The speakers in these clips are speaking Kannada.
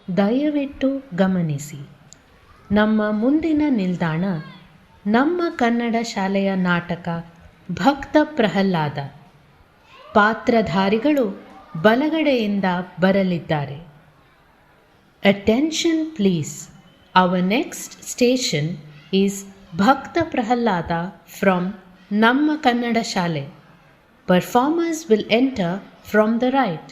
ದಯವಿಟ್ಟು ಗಮನಿಸಿ, ನಮ್ಮ ಮುಂದಿನ ನಿಲ್ದಾಣ ನಮ್ಮ ಕನ್ನಡ ಶಾಲೆಯ ನಾಟಕ ಭಕ್ತ ಪ್ರಹ್ಲಾದ. ಪಾತ್ರಧಾರಿಗಳು ಬಲಗಡೆಯಿಂದ ಬರಲಿದ್ದಾರೆ. Attention please. Hour next station is ಭಕ್ತ ಪ್ರಹ್ಲಾದ ಫ್ರಮ್ ನಮ್ಮ ಕನ್ನಡ ಶಾಲೆ. Performers will enter from the right.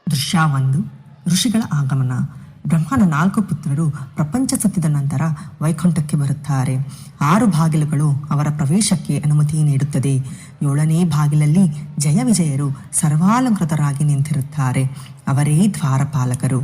ದೃಶ್ಯ 1. ಋಷಿಗಳ ಆಗಮನ. ಬ್ರಹ್ಮನ 4 ಪುತ್ರರು ಪ್ರಪಂಚ ಸತ್ತಿದ ನಂತರ ವೈಕುಂಠಕ್ಕೆ ಬರುತ್ತಾರೆ. 6 ಬಾಗಿಲುಗಳು ಅವರ ಪ್ರವೇಶಕ್ಕೆ ಅನುಮತಿ ನೀಡುತ್ತದೆ. 7ನೇ ಬಾಗಿಲಲ್ಲಿ ಜಯ ವಿಜಯರು ಸರ್ವಾಲಂಕೃತರಾಗಿ ನಿಂತಿರುತ್ತಾರೆ. ಅವರೇ ದ್ವಾರಪಾಲಕರು.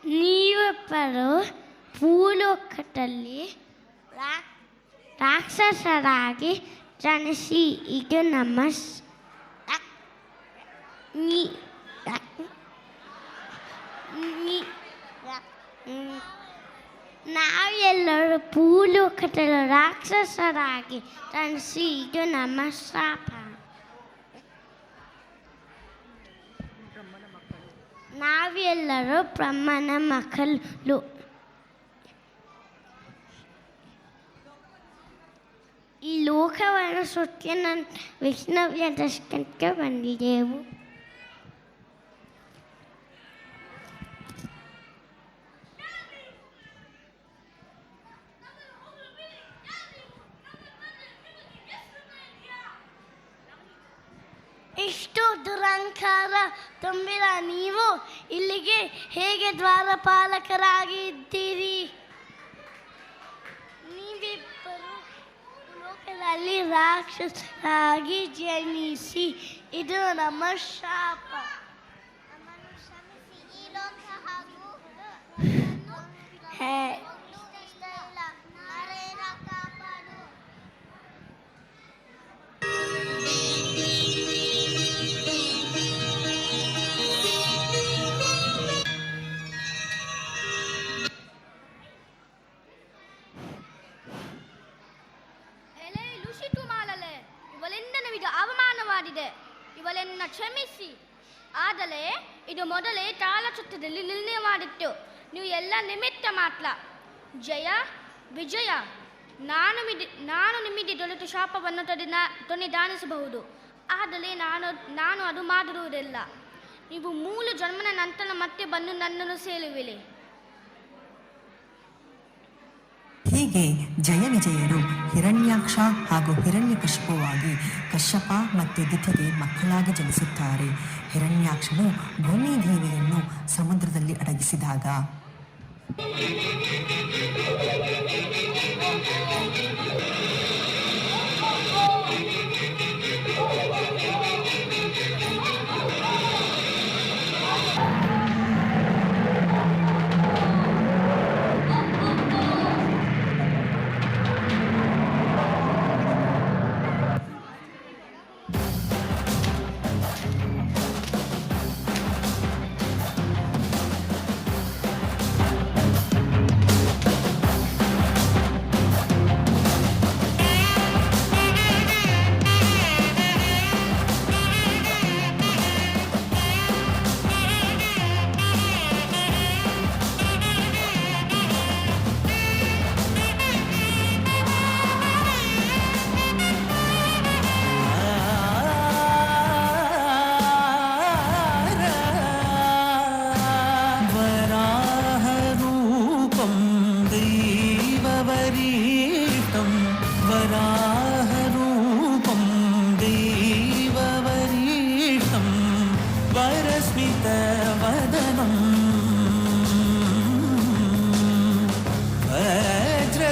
ನೀವಿಬ್ಬರು ಭೂಲೋಕದಲ್ಲಿ ರಾಕ್ಷಸರಾಗಿ ಜನಿಸಿ. ಇದು ನಮ್ಮ ನಾವೆಲ್ಲರೂ ಭೂಲೋಕದಲ್ಲಿ ರಾಕ್ಷಸರಾಗಿ ಜನಿಸಿ. ಇದು ನಮ್ಮ ಶಾಪ. ನಾವೆಲ್ಲರೂ ಬ್ರಹ್ಮನ ಮಕ್ಕಳು. ಈ ಲೋಕವನ್ನು ಸೃಷ್ಟಿ ವಿಷ್ಣುವಿನ ದರ್ಶನಕ್ಕೆ ಬಂದಿದ್ದೆವು. ಇಷ್ಟು ದುರಂಕಾರ ತುಂಬಿದ ನೀವು ಇಲ್ಲಿಗೆ ಹೇಗೆ ದ್ವಾರಪಾಲಕರಾಗಿದ್ದೀರಿ? ನೀವಿಬ್ಬರು ಲೋಕದಲ್ಲಿ ರಾಕ್ಷಸರಾಗಿ ಜನಿಸಿ. ಇದು ನಮ್ಮ ಶಾಪ. ಇವಳನ್ನ ಕ್ಷಮಿಸಿ. ಆದರೆ ಇದು ಮೊದಲೇ ತಾಳಚುತ್ತದಲ್ಲಿ ನಿರ್ಣಯ ಮಾಡಿತ್ತು. ನೀವು ಎಲ್ಲ ನಿಮಿತ್ತ ಮಾತ್ರ. ಜಯ ವಿಜಯ, ನಾನು ನಿಮಗೆ ದೊರೆತ ಶಾಪವನ್ನು ತೊನೆದಾನಿಸಬಹುದು. ಆದರೆ ನಾನು ಅದು ಮಾಡಿರುವುದಿಲ್ಲ. ನೀವು 3 ಜನ್ಮದ ನಂತರ ಮತ್ತೆ ಬಂದು ನನ್ನನ್ನು ಸೇರುವಿರಿ. ಹೀಗೆ ಜಯ ವಿಜಯರು ಹಿರಣ್ಯಾಕ್ಷ ಹಾಗೂ ಹಿರಣ್ಯಕಶಿಪುವಾಗಿ ಕಶ್ಯಪ ಮತ್ತು ದಿತಿಗೆ ಮಕ್ಕಳಾಗಿ ಜನಿಸುತ್ತಾರೆ. ಹಿರಣ್ಯಾಕ್ಷನು ಭೂಮಿ ದೇವಿಯನ್ನು ಸಮುದ್ರದಲ್ಲಿ ಅಡಗಿಸಿದಾಗ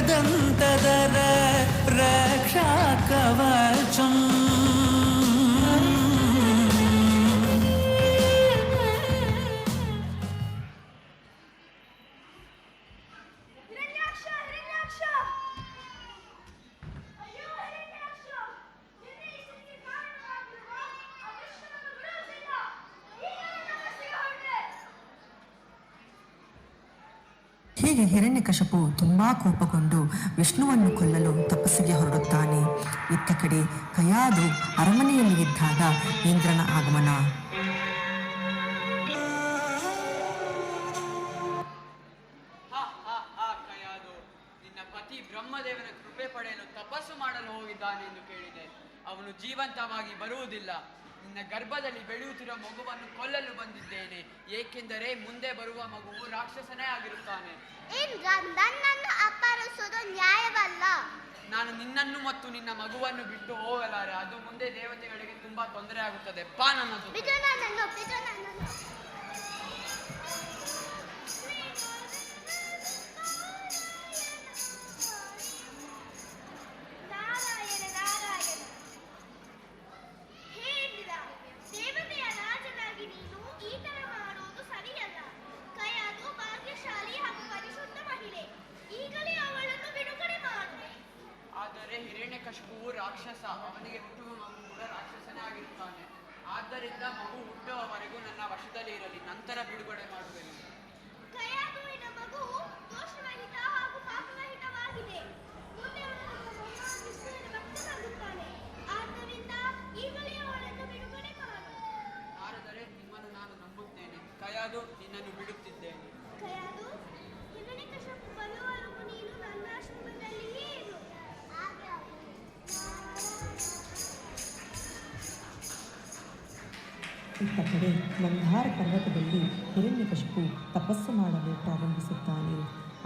एकदन्तदर रक्षा कवचम् ಹೀಗೆ ಹಿರಣ್ಯಕಶಪು ತುಂಬಾ ಕೋಪಗೊಂಡು ವಿಷ್ಣುವನ್ನು ಕೊಲ್ಲಲು ತಪಸ್ಸಿಗೆ ಹೊರಡುತ್ತಾನೆ. ಇತ್ತ ಕಡೆ ಕಯಾದು ಅರಮನೆಯಲ್ಲಿ ಇದ್ದಾಗ ಇಂದ್ರನ ಆಗಮನ. ಕಯಾದು, ನಿನ್ನ ಪತಿ ಬ್ರಹ್ಮದೇವನ ಕೃಪೆ ಪಡೆಯಲು ತಪಸ್ಸು ಮಾಡಲು ಹೋಗಿದ್ದಾನೆ ಎಂದು ಕೇಳಿದೆ. ಅವನು ಜೀವಂತವಾಗಿ ಬರುವುದಿಲ್ಲ. ನಿನ್ನ ಗರ್ಭದಲ್ಲಿ ಬೆಳೆಯುತ್ತಿರುವ ಮಗುವನ್ನು ಕೊಲ್ಲಲು ಬಂದಿದ್ದೇನೆ, ಏಕೆಂದರೆ ಮುಂದೆ ಬರುವ ಮಗುವು ರಾಕ್ಷಸನೇ ಆಗಿರುತ್ತಾನೆ. ನನ್ನನ್ನು ಅಪಹರಿಸುವುದು ನ್ಯಾಯವಲ್ಲ. ನಾನು ನಿನ್ನನ್ನು ಮತ್ತು ನಿನ್ನ ಮಗುವನ್ನು ಬಿಟ್ಟು ಹೋಗಲಾರೆ. ಅದು ಮುಂದೆ ದೇವತೆಗಳಿಗೆ ತುಂಬಾ ತೊಂದರೆ ಆಗುತ್ತದೆ. ಬಾ ನನ್ನ ಜೊತೆ. ದೇವತೆಯ ರಾಜನಾಗಿ ನೀನು ಈ ತರ ಮಾಡುವುದು ಸರಿಯಲ್ಲ. ಕಯಾದು ಭಾಗ್ಯಶಾಲಿ ಹಾಗೂ ಪರಿಶುದ್ಧ ಮಹಿಳೆ. ಈಗಲೇ ಅವಳನ್ನು ಬಿಡುಗಡೆ ಮಾಡು. ಆದರೆ ಹಿರಣ್ಯಕಶಿಪುವು ರಾಕ್ಷಸ, ಅವನಿಗೆ ಹುಟ್ಟುವ ಮಗು ಕೂಡ ರಾಕ್ಷಸನೇ ಆಗಿರುತ್ತಾನೆ. ಆದ್ದರಿಂದ ಮಗು ಹುಟ್ಟುವವರೆಗೂ ನನ್ನ ವಶದಲ್ಲಿ ಇರಲಿ, ನಂತರ ಬಿಡುಗಡೆ ಮಾಡುವೆನು. ಕಯಾದುವಿನ ಮಗು ದೋಷರಹಿತ ಹಾಗೂ ಪಾಪರಹಿತವಾಗಿದೆ. ಮುಂದೆ ವಿಷ್ಣುವಿನ ಭಕ್ತನಾಗುತ್ತಾನೆ. ಆದ್ದರಿಂದ ಈಗಲೇ ಅವಳನ್ನು ಬಿಡುಗಡೆ ಮಾಡು. ಆದರೆ ನಿಮ್ಮನ್ನು ನಾನು ನಂಬುತ್ತೇನೆ. ಕಯಾದು, ನಿನ್ನನ್ನು ಬಿಡುತ್ತಿದ್ದೇನೆ. ಕಯಾದು, ಹಿರಣ್ಯಕಶಿಪು ಬರುವವರೆಗೂ ನೀನು ನನ್ನ ಆಶ್ರಮದಲ್ಲಿಯೇ ಇರು. ಇತ್ತ ಕಡೆ ಮಂದಾರ ಪರ್ವತದಲ್ಲಿ ಹಿರಣ್ಯಕಶಿಪು ತಪಸ್ಸು ಮಾಡಲು ಪ್ರಾರಂಭಿಸುತ್ತಾನೆ.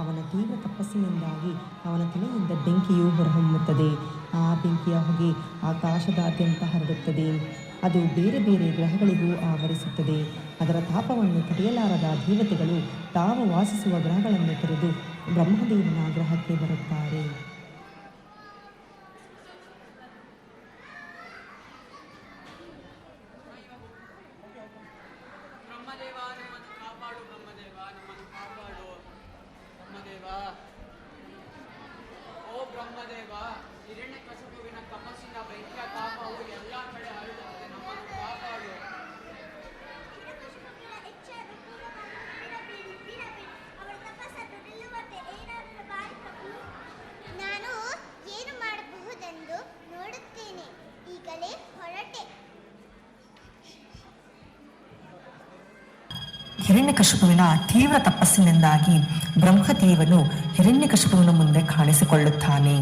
ಅವನ ತೀವ್ರ ತಪಸ್ಸಿನಿಂದಾಗಿ ಅವನ ತಲೆಯಿಂದ ಬೆಂಕಿಯು ಹೊರಹೊಮ್ಮುತ್ತದೆ. ಆ ಬೆಂಕಿಯ ಹೊಗೆ ಆಕಾಶದಾದ್ಯಂತ ಹರಡುತ್ತದೆ. ಅದು ಬೇರೆ ಬೇರೆ ಗ್ರಹಗಳಿಗೂ ಆವರಿಸುತ್ತದೆ. ಅದರ ತಾಪವನ್ನು ತಡೆಯಲಾರದ ದೇವತೆಗಳು ತಾವು ವಾಸಿಸುವ ಗ್ರಹಗಳನ್ನು ತೊರೆದು ಬ್ರಹ್ಮದೇವನ ಗ್ರಹಕ್ಕೆ ಬರುತ್ತಾರೆ. ಬ್ರಹ್ಮದೇವ, ನಮ್ಮನ್ನು ಕಾಪಾಡು. ಬ್ರಹ್ಮದೇವ, ನಮ್ಮನ್ನು ಕಾಪಾಡು. ಬ್ರಹ್ಮದೇವ, ಓ ಬ್ರಹ್ಮದೇವ, ಹಿರಣ್ಯಕಶಿಪುವಿನ ತಪಸ್ಸಿನ ಬೆಂಕಿಯ ತಾಪವು ಎಲ್ಲ ಕಡೆ ಹರಡುತ್ತದೆ. ನಮ್ಮನ್ನು ಕಾಪಾಡು. ನಾನು ಏನು ಮಾಡಬಹುದೆಂದು ನೋಡುತ್ತೇನೆ. ಈಗಲೇ ಹೊರಟೆ. ಹಿರಣ್ಯಕಶಿಪುವಿನ ತೀವ್ರ ತಪಸ್ಸಿನಿಂದಾಗಿ ಬ್ರಹ್ಮದೇವನು ಹಿರಣ್ಯಕಶಿಪುವಿನ ಮುಂದೆ ಕಾಣಿಸಿಕೊಳ್ಳುತ್ತಾನೆ.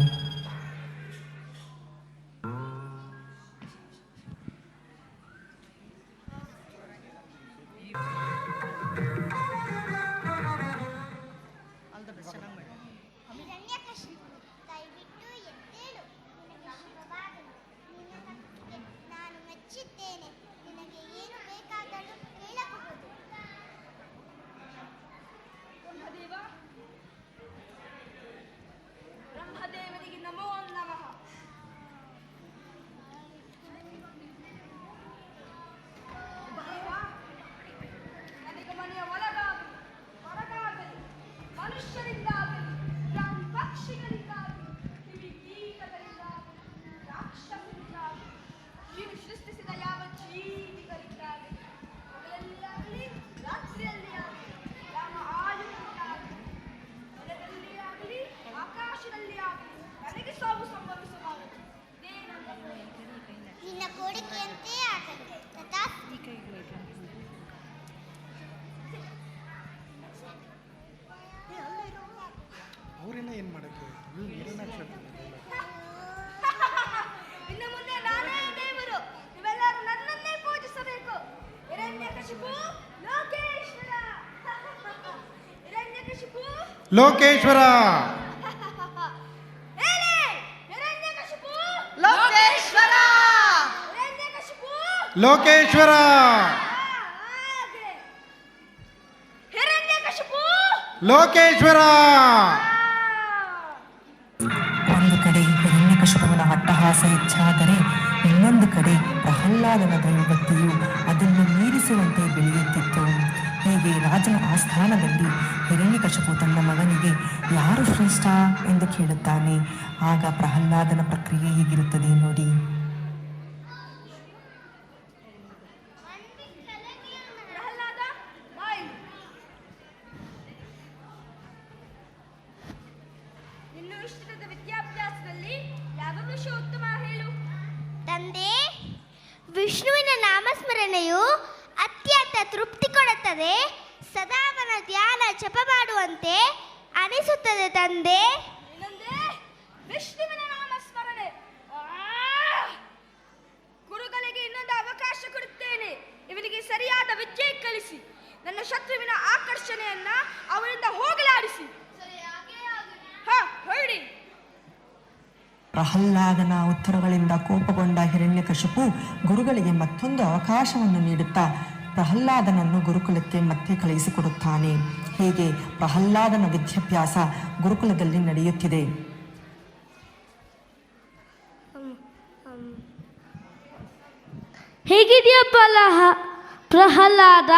ಹಿರಣ್ಯಕಶಿಪು, ದಯವಿಟ್ಟು ಎದ್ದೇಳು. ನಿನಗೆ ಶುಭವಾಗಲಿ. ನಿನ್ನ ಭಕ್ತಿಗೆ ನಾನು ಮೆಚ್ಚಿದ್ದೇನೆ. ನಿನಗೆ ಏನು ಬೇಕಾದರೂ ಕೇಳಬಹುದು. ಬ್ರಹ್ಮದೇವನಿಗೆ ನಮೋ ನಮಃ. ನನಗೆ ಮನೆಯ ಒಳಗಾಗಲಿ ಹೊರಗಾಗಲಿ, ಮನುಷ್ಯರಿಂದಾಗಲಿ ಪಕ್ಷಿಗಳಿಂದಾಗಲಿ ಕಿವಿಗೀಟಗಳಿಂದಾಗಲಿ ರಾಕ್ಷಸರಿಂದಾಗಲಿ ನೀನು ಸೃಷ್ಟಿಸಿದ ಯಾವ ಜೀವಿಗಳಿಂದಾಗಲಿ ಹಗಲಲ್ಲಿ ರಾತ್ರಿಯಲ್ಲಿ ಆಗಲಿ ಯಾವ ಆಯುಧಗಳಾಗಲಿ ನೆಲದಲ್ಲಿ ಆಗಲಿ ಆಕಾಶದಲ್ಲಿ ಆಗಲಿ ನನಗೆ ಸಾವು ಸಂಭವಿಸಬಾರದು. ನಿನ್ನ ಕೋರಿಕೆಯಂತೆ ಆಗಲಿ. ತಥಾಸ್ತು. ಅವರೆಲ್ಲ ಏನು ಮಾಡೋಕ್ಕೆ ಇನ್ನು ಮುಂದೆ ನಾನೇ ದೇವರು, ನೀವೆಲ್ಲರೂ ನನ್ನನ್ನೇ ಪೂಜಿಸಬೇಕು. ಹಿರಣ್ಯಕಶಿಪು ಲೋಕೇಶ್ವರ. ಹಿರಣ್ಯಕಶಿಪು ಲೋಕೇಶ್ವರ. ಹೇಳಿ, ಹಿರಣ್ಯಕಶಿಪು ಲೋಕೇಶ್ವರ. ಹಿರಣ್ಯಕಶಿಪು ಲೋಕೇಶ್ವರ. ಹಾಗೆ. ಹಿರಣ್ಯಕಶಿಪು ಲೋಕೇಶ್ವರ. ವಿದ್ಯಾಭ್ಯಾಸ ಹೆಚ್ಚಾದರೆ ಇನ್ನೊಂದು ಕಡೆ ಪ್ರಹ್ಲಾದನ ದೈವಭಕ್ತಿಯು ಅದನ್ನು ಮೀರಿಸುವಂತೆ ಬೆಳೆಯುತ್ತಿತ್ತು. ಹೀಗೆ ರಾಜನ ಆಸ್ಥಾನದಲ್ಲಿ ಹಿರಣ್ಯಕಶಿಪು ತನ್ನ ಮಗನಿಗೆ ಯಾರು ಶ್ರೇಷ್ಠ ಎಂದು ಕೇಳುತ್ತಾನೆ. ಆಗ ಪ್ರಹ್ಲಾದನ ಪ್ರಕ್ರಿಯೆ ಹೀಗಿರುತ್ತದೆ ನೋಡಿ. ಪ್ರಹ್ಲಾದ ಬಾಯ್. ನಿನ್ನ ಇಷ್ಟದ ವಿದ್ಯಾಭ್ಯಾಸದಲ್ಲಿ ಯಾವ ವಿಷಯ ಉತ್ತಮ ಹೇಳು. ತಂದೆ, ವಿಷ್ಣುವಿನ ನಾಮಸ್ಮರಣೆಯು ಅತ್ಯಂತ ತೃಪ್ತಿ ಕೊಡುತ್ತದೆ. ಸದಾ ಅವನ ಧ್ಯಾನ ಜಪ ಮಾಡುವಂತೆ ಅನಿಸುತ್ತದೆ ತಂದೆ. ಏನಂದೆ? ವಿಷ್ಣುವಿನ ನಾಮಸ್ಮರಣೆ. ಗುರುಗಳಿಗೆ ಇನ್ನೊಂದು ಅವಕಾಶ ಕೊಡುತ್ತೇನೆ. ಇವನಿಗೆ ಸರಿಯಾದ ವಿದ್ಯೆ ಕಲಿಸಿ ನನ್ನ ಶತ್ರುವಿನ ಆಕರ್ಷಣೆಯನ್ನ ಅವರಿಂದ ಹೋಗಲಾಡಿಸಿ. ಹೊರಡಿ. ಪ್ರಹ್ಲಾದನ ಉತ್ತರಗಳಿಂದ ಕೋಪಗೊಂಡ ಹಿರಣ್ಯಕಶಿಪು ಗುರುಗಳಿಗೆ ಮತ್ತೊಂದು ಅವಕಾಶವನ್ನು ನೀಡುತ್ತಾ ಪ್ರಹ್ಲಾದನನ್ನು ಗುರುಕುಲಕ್ಕೆ ಮತ್ತೆ ಕಳುಹಿಸಿಕೊಡುತ್ತಾನೆ. ಹೀಗೆ ಪ್ರಹ್ಲಾದನ ವಿದ್ಯಾಭ್ಯಾಸ ಗುರುಕುಲದಲ್ಲಿ ನಡೆಯುತ್ತಿದೆ. ಹೇಗಿದೆಯಾ ಪ್ರಹ್ಲಾದ?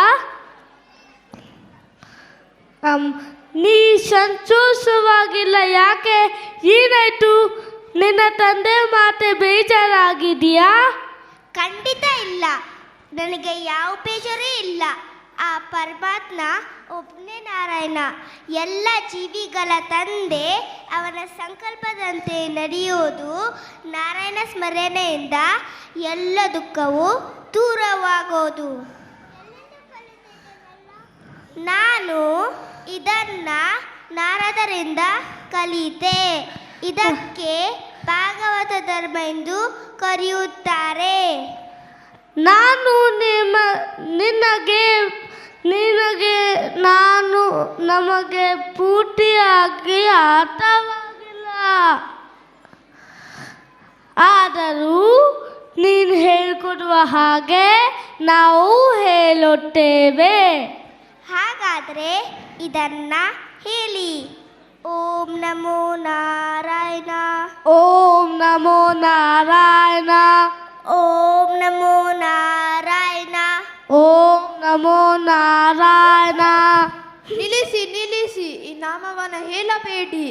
ನೀ ಸಂತೋಷವಾಗಿಲ್ಲ ಯಾಕೆ? ಏನಾಯ್ತು? ನಿನ್ನ ತಂದೆ ಮಾತೆ ಬೇಜಾರಾಗಿದೆಯಾ? ಖಂಡಿತ ಇಲ್ಲ, ನನಗೆ ಯಾವ ಬೇಜಾರೇ ಇಲ್ಲ. ಆ ಪರಮಾತ್ಮ ಒಬ್ಬನೇ ನಾರಾಯಣ, ಎಲ್ಲ ಜೀವಿಗಳ ತಂದೆ. ಅವನ ಸಂಕಲ್ಪದಂತೆ ನಡೆಯುವುದು ನಾರಾಯಣ ಸ್ಮರಣೆಯಿಂದ ಎಲ್ಲ ದುಃಖವು ದೂರವಾಗೋದು. ನಾನು ಇದನ್ನ ನಾರದರಿಂದ ಕಲಿತೆ. ಇದಕ್ಕೆ ಭಾಗವತ ಧರ್ಮ ಎಂದು ಕರೆಯುತ್ತಾರೆ. ನಾನು ನಮಗೆ ಪೂರ್ತಿಯಾಗಿ ಅರ್ಥವಾಗಿಲ್ಲ. ಆದರೂ ನೀನು ಹೇಳಿಕೊಡುವ ಹಾಗೆ ನಾವು ಹೇಳುತ್ತೇವೆ. ಹಾಗಾದರೆ ಇದನ್ನ ಹೇಳಿ. ಓಂ ನಮೋ ನಾರಾಯಣ. ಓಂ ನಮೋ ನಾರಾಯಣ. ಓಂ ನಮೋ ನಾರಾಯಣ. ಓಂ ನಮೋ ನಾರಾಯಣ. ನಿಲ್ಲಿಸಿ, ಈ ನಾಮವನ್ನು ಹೇಳಬೇಡಿ.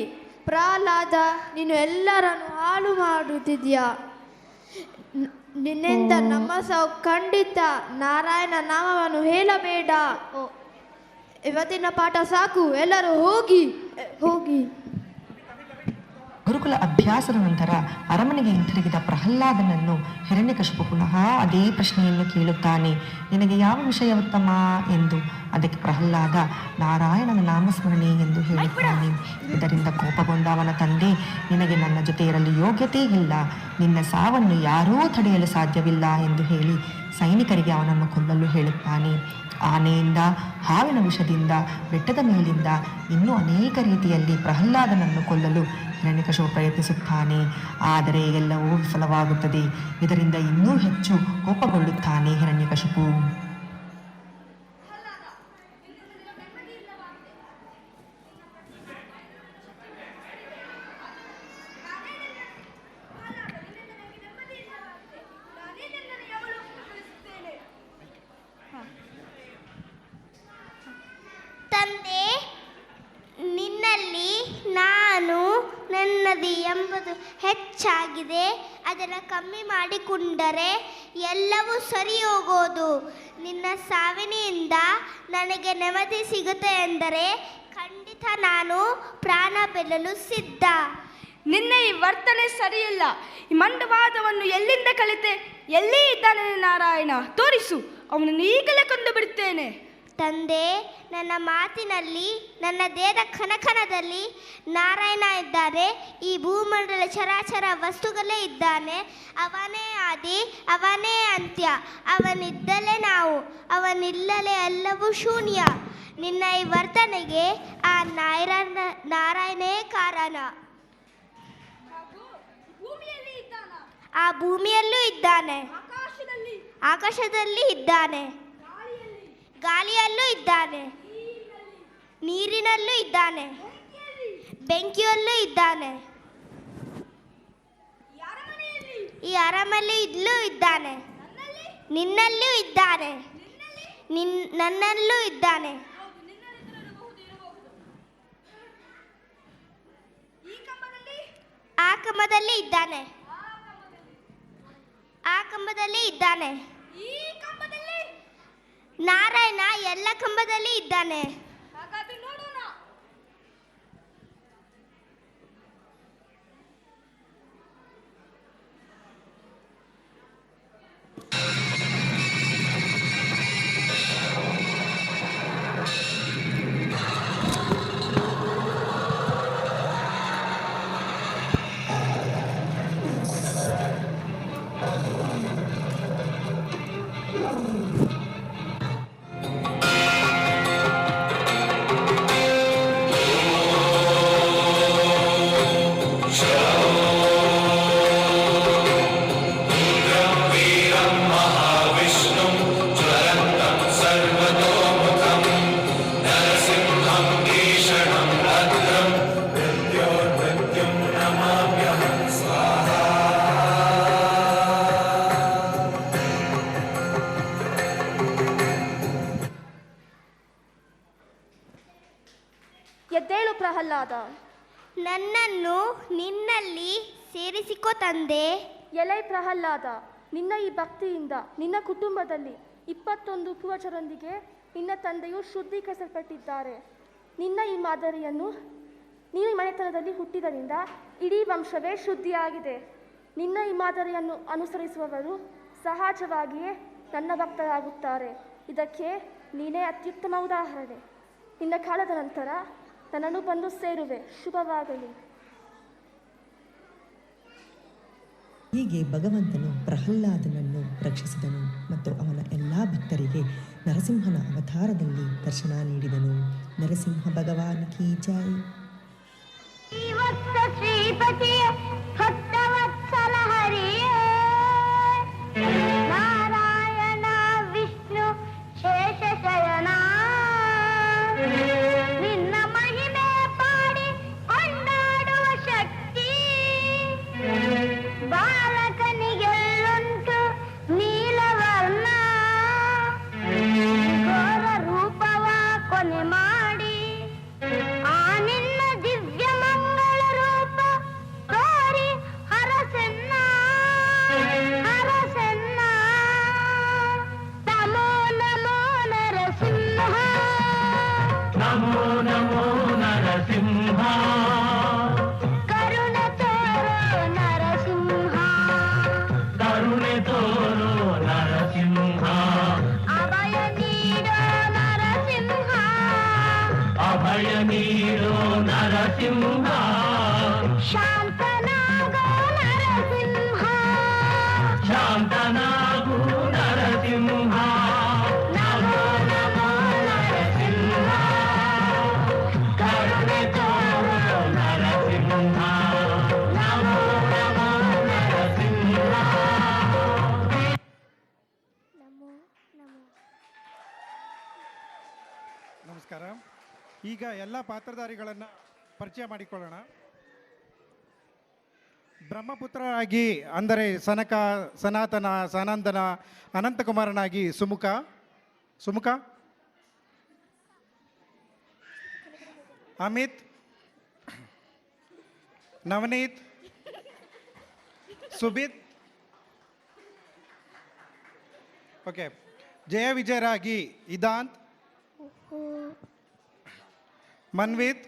ಪ್ರಹ್ಲಾದ, ನೀನು ಎಲ್ಲರನ್ನು ಹಾಳು ಮಾಡುತ್ತಿದ್ಯಾ. ನಿನ್ನಿಂದ ನಮ್ಮ ಸಾವು ಖಂಡಿತ. ನಾರಾಯಣ ನಾಮವನ್ನು ಹೇಳಬೇಡ. ಇವತ್ತಿನ ಪಾಠ ಸಾಕು, ಎಲ್ಲರೂ ಹೋಗಿ. ಗುರುಕುಲ ಅಭ್ಯಾಸದ ನಂತರ ಅರಮನೆಗೆ ಹಿಂತಿರುಗಿದ ಪ್ರಹ್ಲಾದನನ್ನು ಹಿರಣ್ಯಕಶಿಪು ಪುನಃ ಅದೇ ಪ್ರಶ್ನೆಯನ್ನು ಕೇಳುತ್ತಾನೆ. ನಿನಗೆ ಯಾವ ವಿಷಯ ಉತ್ತಮ ಎಂದು. ಅದಕ್ಕೆ ಪ್ರಹ್ಲಾದ ನಾರಾಯಣನ ನಾಮಸ್ಮರಣೆ ಎಂದು ಹೇಳುತ್ತಾನೆ. ಇದರಿಂದ ಕೋಪಗೊಂಡ ಅವನ ತಂದೆ, ನಿನಗೆ ನನ್ನ ಜೊತೆ ಇರಲು ಯೋಗ್ಯತೆ ಇಲ್ಲ, ನಿನ್ನ ಸಾವನ್ನು ಯಾರೂ ತಡೆಯಲು ಸಾಧ್ಯವಿಲ್ಲ ಎಂದು ಹೇಳಿ ಸೈನಿಕರಿಗೆ ಅವನನ್ನು ಕೊಲ್ಲಲು ಹೇಳುತ್ತಾನೆ. ಆನೆಯಿಂದ, ಹಾವಿನ ವಿಷದಿಂದ, ಬೆಟ್ಟದ ಮೇಲಿಂದ ಇನ್ನೂ ಅನೇಕ ರೀತಿಯಲ್ಲಿ ಪ್ರಹ್ಲಾದನನ್ನು ಕೊಲ್ಲಲು ಹಿರಣ್ಯಕಶಿಪು ಪ್ರಯತ್ನಿಸುತ್ತಾನೆ. ಆದರೆ ಎಲ್ಲವೂ ವಿಫಲವಾಗುತ್ತದೆ. ಇದರಿಂದ ಇನ್ನೂ ಹೆಚ್ಚು ಕೋಪಗೊಳ್ಳುತ್ತಾನೆ ಹಿರಣ್ಯಕಶಿಪು. ತಂದೆ, ನಿನ್ನಲ್ಲಿ ನಾನು ನನ್ನದು ಎಂಬುದು ಹೆಚ್ಚಾಗಿದೆ. ಅದನ್ನು ಕಮ್ಮಿ ಮಾಡಿಕೊಂಡರೆ ಎಲ್ಲವೂ ಸರಿ ಹೋಗೋದು. ನಿನ್ನ ಸಾವಿನಿಂದ ನನಗೆ ನೆಮ್ಮದಿ ಸಿಗುತ್ತೆ ಎಂದರೆ ಖಂಡಿತ ನಾನು ಪ್ರಾಣ ಬೆಲ್ಲಲು ಸಿದ್ಧ. ನಿನ್ನ ಈ ವರ್ತನೆ ಸರಿಯಿಲ್ಲ. ಈ ಮಂಡವಾದವನ್ನು ಎಲ್ಲಿಂದ ಕಲಿತೆ? ಎಲ್ಲಿ ಇದ್ದಾನೆ ನಾರಾಯಣ? ತೋರಿಸು, ಅವನನ್ನು ಈಗಲೇ ಕೊಂದು ಬಿಡುತ್ತೇನೆ. ತಂದೆ, ನನ್ನ ಮಾತಿನಲ್ಲಿ, ನನ್ನ ದೇಹದ ಕಣಕಣದಲ್ಲಿ ನಾರಾಯಣ ಇದ್ದಾರೆ. ಈ ಭೂಮಂಡಲ ಚರಾಚರ ವಸ್ತುಗಳೇ ಇದ್ದಾನೆ. ಅವನೇ ಆದಿ, ಅವನೇ ಅಂತ್ಯ. ಅವನಿದ್ದಲೇ ನಾವು, ಅವನಿಲ್ಲಲೇ ಎಲ್ಲವೂ ಶೂನ್ಯ. ನಿನ್ನ ಈ ವರ್ತನೆಗೆ ಆ ನಾರಾಯಣೇ ಕಾರಣ. ಆ ಭೂಮಿಯಲ್ಲೂ ಇದ್ದಾನೆ, ಆಕಾಶದಲ್ಲಿ ಇದ್ದಾನೆ, ಗಾಳಿಯಲ್ಲೂ ಇದ್ದಾನೆ, ನೀರಿನಲ್ಲೂ ಇದ್ದಾನೆ, ಬೆಂಕಿಯಲ್ಲೂ ಇದ್ದಾನೆ, ಈ ಅರಮಲ್ಲಿ ಇಲ್ಲೂ ಇದ್ದಾನೆ, ನಿನ್ನಲ್ಲೂ ಇದ್ದಾನೆ, ನನ್ನಲ್ಲೂ ಇದ್ದಾನೆ. ಆ ಕಂಬದಲ್ಲಿ ಇದ್ದಾನೆ, ಆ ಕಂಬದಲ್ಲಿ ಇದ್ದಾನೆ. ನಾರಾಯಣ ಎಲ್ಲ ಕಂಬದಲ್ಲಿ ಇದ್ದಾನೆ. ಎದ್ದೇಳು ಪ್ರಹ್ಲಾದ. ನನ್ನನ್ನು ನಿನ್ನಲ್ಲಿ ಸೇರಿಸಿಕೋ ತಂದೆ. ಎಲೈ ಪ್ರಹ್ಲಾದ, ನಿನ್ನ ಈ ಭಕ್ತಿಯಿಂದ ನಿನ್ನ ಕುಟುಂಬದಲ್ಲಿ 21 ಪೂರ್ವಜರೊಂದಿಗೆ ನಿನ್ನ ತಂದೆಯು ಶುದ್ಧೀಕರಿಸಲ್ಪಟ್ಟಿದ್ದಾರೆ. ನಿನ್ನ ಈ ಮಾದರಿಯನ್ನು ನೀನು ಮನೆತನದಲ್ಲಿ ಹುಟ್ಟಿದ್ದರಿಂದ ಇಡೀ ವಂಶವೇ ಶುದ್ಧಿಯಾಗಿದೆ. ನಿನ್ನ ಈ ಮಾದರಿಯನ್ನು ಅನುಸರಿಸುವವರು ಸಹಜವಾಗಿಯೇ ನನ್ನ ಭಕ್ತರಾಗುತ್ತಾರೆ. ಇದಕ್ಕೆ ನೀನೇ ಅತ್ಯುತ್ತಮ ಉದಾಹರಣೆ. ನಿನ್ನ ಕಾಲದ ನಂತರ ನನ್ನನ್ನು ಬಂದು ಸೇರುವೆ. ಶುಭವಾಗಲಿ. ಹೀಗೆ ಭಗವಂತನು ಪ್ರಹ್ಲಾದನನ್ನು ರಕ್ಷಿಸಿದನು ಮತ್ತು ಅವನ ಎಲ್ಲ ಭಕ್ತರಿಗೆ ನರಸಿಂಹನ ಅವತಾರದಲ್ಲಿ ದರ್ಶನ ನೀಡಿದನು. ನರಸಿಂಹ ಭಗವಾನ್ ಕಿ ಜೈ. ನಾರಾಯಣ ವಿಷ್ಣು ಶೇಷಶಯನ, ನಿನ್ನ ಮಹಿಮೆ ಪಾಡಿ ಕೊಂಡಾಡುವ ಶಕ್ತಿ ಬಾಲಕನಿಗೆಲ್ಲುಂಟು ನೀಲವರ್ಣ. ಘೋರ ರೂಪವ ಕೊನೆ ಮಾಡಿ ಆ ನಿನ್ನ ದಿವ್ಯ ಮಂಗಳ ರೂಪ ತೋರಿ ಹರಸೆನ್ನ ಹರಸೆನ್ನ. ನಮೋ ನಮೋ ನರಸಿಂಹ, ನಮೋ ನಮೋ ನರಸಿಂಹ, ಕರುಣೆ ತೋರೋ ನರಸಿಂಹ, ಕರುಣೆ ತೋರೋ ನರಸಿಂಹ, ಅಭಯ ನೀಡೋ ನರಸಿಂಹ, ಅಭಯ ನೀಡೋ ನರಸಿಂಹ, ಶಾಂತನಾಗೋ ನರಸಿಂಹ, ಶಾಂತನಾಗು ನರಸಿಂಹ. ನಮೋ ನಮೋ ನರಸಿಂಹ, ಕರುಣೆ ತೋರೋ ನರಸಿಂಹ, ನಮೋ ನಮೋ ನರಸಿಂಹ. ನಮೋ ನಮೋ. ನಮಸ್ಕಾರ. ಈಗ ಎಲ್ಲ ಪಾತ್ರಧಾರಿಗಳನ್ನು ಪರಿಚಯ ಮಾಡಿಕೊಳ್ಳೋಣ. ಬ್ರಹ್ಮಪುತ್ರರಾಗಿ ಅಂದರೆ ಸನಕ, ಸನಾತನ, ಸನಂದನ, ಅನಂತಕುಮಾರನಾಗಿ ಸುಮುಖ, ಅಮಿತ್, ನವನೀತ್, ಸುಬಿತ್, ಓಕೆ, ಜಯ ವಿಜಯರಾಗಿ ಇದಾಂತ್, ಮನ್ವಿತ್,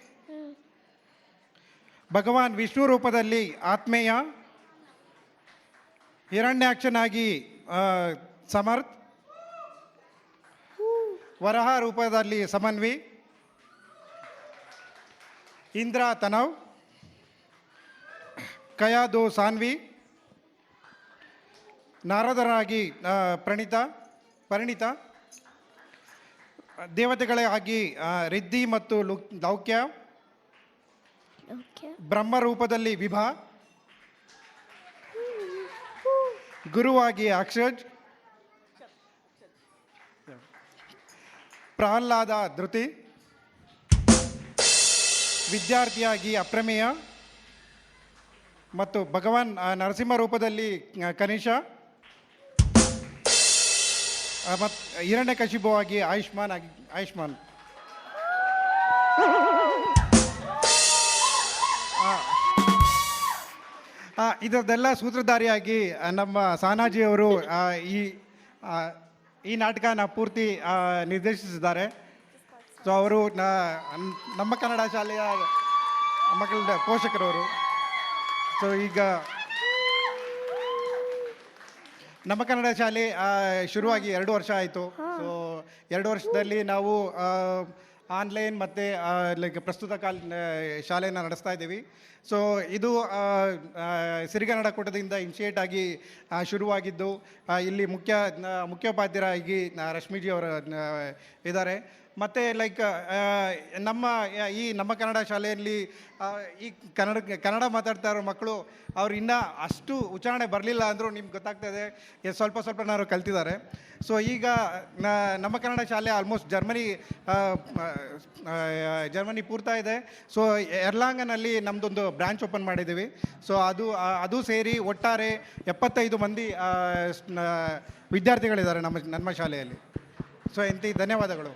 ಭಗವಾನ್ ವಿಷ್ಣು ರೂಪದಲ್ಲಿ ಆತ್ಮೇಯ, ಹಿರಣ್ಯಾಕ್ಷನಾಗಿ ಸಮರ್ಥ್, ವರಹ ರೂಪದಲ್ಲಿ ಸಮನ್ವಿ, ಇಂದ್ರ ತನವ್, ಕಯಾದು ಸಾನ್ವಿ, ನಾರದರಾಗಿ ಪರಿಣಿತ, ದೇವತೆಗಳಾಗಿ ರಿದ್ಧಿ ಮತ್ತು ಲೌಕ್ಯ, ಬ್ರಹ್ಮರೂಪದಲ್ಲಿ ವಿಭಾ, ಗುರುವಾಗಿ ಅಕ್ಷಜ್, ಪ್ರಹ್ಲಾದ ಧೃತಿ, ವಿದ್ಯಾರ್ಥಿಯಾಗಿ ಅಪ್ರಮೇಯ, ಮತ್ತು ಭಗವಾನ್ ನರಸಿಂಹ ರೂಪದಲ್ಲಿ ಕನಿಷಾ ಮತ್ತು ಹಿರಣ್ಯಕಶಿಪುವಾಗಿ ಆಯುಷ್ಮಾನ್ ಇದರದೆಲ್ಲ ಸೂತ್ರಧಾರಿಯಾಗಿ ನಮ್ಮ ಸಾನಾಜಿಯವರು ಈ ನಾಟಕನ ಪೂರ್ತಿ ನಿರ್ದೇಶಿಸಿದ್ದಾರೆ. ಸೊ ಅವರು ನಮ್ಮ ಕನ್ನಡ ಶಾಲೆಯ ಮಕ್ಕಳ ಪೋಷಕರವರು. ಸೊ ಈಗ ನಮ್ಮ ಕನ್ನಡ ಶಾಲೆ ಶುರುವಾಗಿ 2 ವರ್ಷ ಆಯಿತು. ಸೊ 2 ವರ್ಷದಲ್ಲಿ ನಾವು ಆನ್ಲೈನ್ ಮತ್ತು ಲೈಕ್ ಪ್ರಸ್ತುತ ಶಾಲೆಯನ್ನು ನಡೆಸ್ತಾ ಇದ್ದೀವಿ. ಸೊ ಇದು ಸಿರಿಗನ್ನಡ ಕೂಟದಿಂದ ಇನಿಷಿಯೇಟ್ ಆಗಿ ಶುರುವಾಗಿದ್ದು, ಇಲ್ಲಿ ಮುಖ್ಯೋಪಾಧ್ಯಾಯರಾಗಿ ರಶ್ಮಿಜಿ ಅವರು ಇದ್ದಾರೆ. ಮತ್ತು ಲೈಕ್ ನಮ್ಮ ಕನ್ನಡ ಶಾಲೆಯಲ್ಲಿ ಈ ಕನ್ನಡ ಮಾತಾಡ್ತಾ ಇರೋ ಮಕ್ಕಳು ಅವ್ರು ಇನ್ನೂ ಅಷ್ಟು ಉಚ್ಚಾರಣೆ ಬರಲಿಲ್ಲ ಅಂದರೂ ನಿಮ್ಗೆ ಗೊತ್ತಾಗ್ತದೆ, ಸ್ವಲ್ಪ ನಾವು ಕಲ್ತಿದ್ದಾರೆ. ಸೊ ಈಗ ನಮ್ಮ ಕನ್ನಡ ಶಾಲೆ ಆಲ್ಮೋಸ್ಟ್ ಜರ್ಮನಿ ಪೂರ್ತಾ ಇದೆ. ಸೊ ಎರ್ಲಾಂಗನಲ್ಲಿ ನಮ್ಮದೊಂದು ಬ್ರ್ಯಾಂಚ್ ಓಪನ್ ಮಾಡಿದ್ದೀವಿ. ಸೊ ಅದು ಸೇರಿ ಒಟ್ಟಾರೆ 75 ಮಂದಿ ವಿದ್ಯಾರ್ಥಿಗಳಿದ್ದಾರೆ ನಮ್ಮ ಶಾಲೆಯಲ್ಲಿ. ಸೊ ಧನ್ಯವಾದಗಳು.